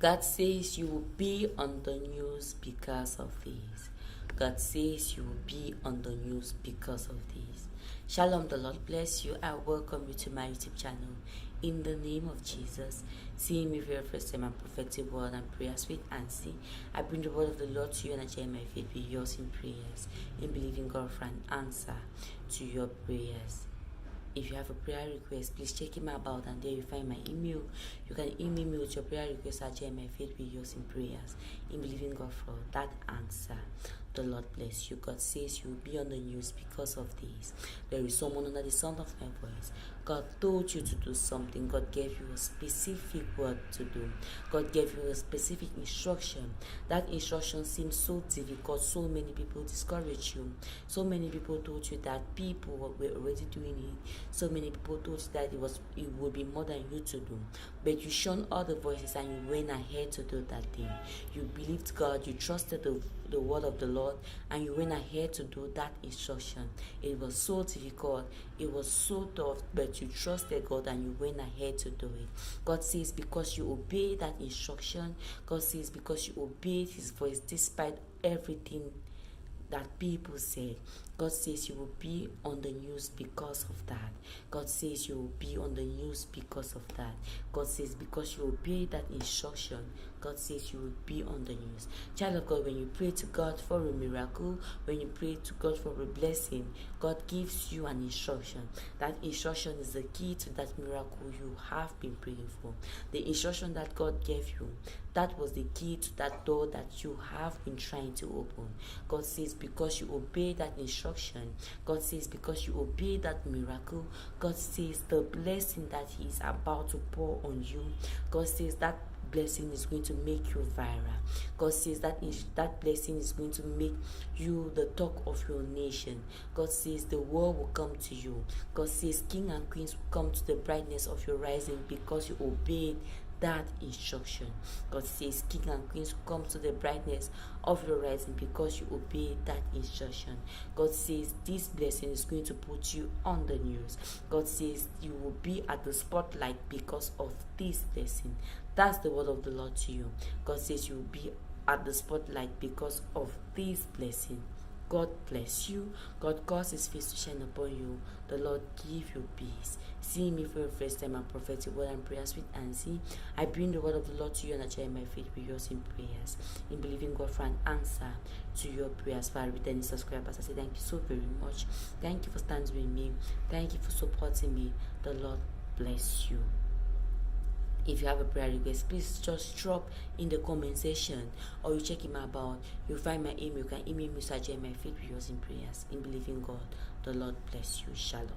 God says you will be on the news because of this. God says you will be on the news because of this. Shalom, the Lord bless you. I welcome you to my YouTube channel. In the name of Jesus, seeing me for your first time and prophetic word and prayers with Ansi. I bring the word of the Lord to you and I share my faith with yours in prayers, in believing God for an answer to your prayers. If you have a prayer request, please check him about and there you find my email. You can email me with your prayer request. I share my faith with yours in prayers, in believing God for that answer. The Lord bless you. God says you will be on the news because of this. There is someone under the sound of my voice. God told you to do something. God gave you a specific word to do. God gave you a specific instruction. That instruction seems so difficult. So many people discouraged you. So many people told you that people were already doing it. So many people told you that it would be more than you to do. But you shunned all the voices and you went ahead to do that thing. You believed God. You trusted the word of the Lord and you went ahead to do that instruction. It was so difficult. It was so tough, but you trusted God and you went ahead to do it. God says because you obeyed that instruction, God says because you obeyed his voice despite everything that people said, God says you will be on the news because of that. God says you will be on the news because of that. God says because you obey that instruction, God says you will be on the news. Child of God, when you pray to God for a miracle, when you pray to God for a blessing, God gives you an instruction. That instruction is the key to that miracle you have been praying for. The instruction that God gave you, that was the key to that door that you have been trying to open. God says because you obey that instruction, God says because you obey that miracle, God says the blessing that he is about to pour on you, God says that blessing is going to make you viral. God says that blessing is going to make you the talk of your nation. God says the world will come to you. God says king and queens will come to the brightness of your rising because you obeyed that instruction. God says king and queens will come to the brightness of your rising because you obey that instruction. God says this blessing is going to put you on the news. God says you will be at the spotlight because of this blessing. That's the word of the Lord to you. God says you will be at the spotlight because of this blessing. God bless you. God cause his face to shine upon you. The Lord give you peace. See me for your first time and prophetic word and prayers with Ansi. I bring the word of the Lord to you and I share my faith with yours in prayers, in believing God for an answer to your prayers. For our returning subscribers, I say thank you so very much. Thank you for standing with me. Thank you for supporting me. The Lord bless you. If you have a prayer request, please just drop in the comment section or you check him about. You'll find my email. You can email me, so I share my faith with yours in prayers, in believing God. The Lord bless you. Shalom.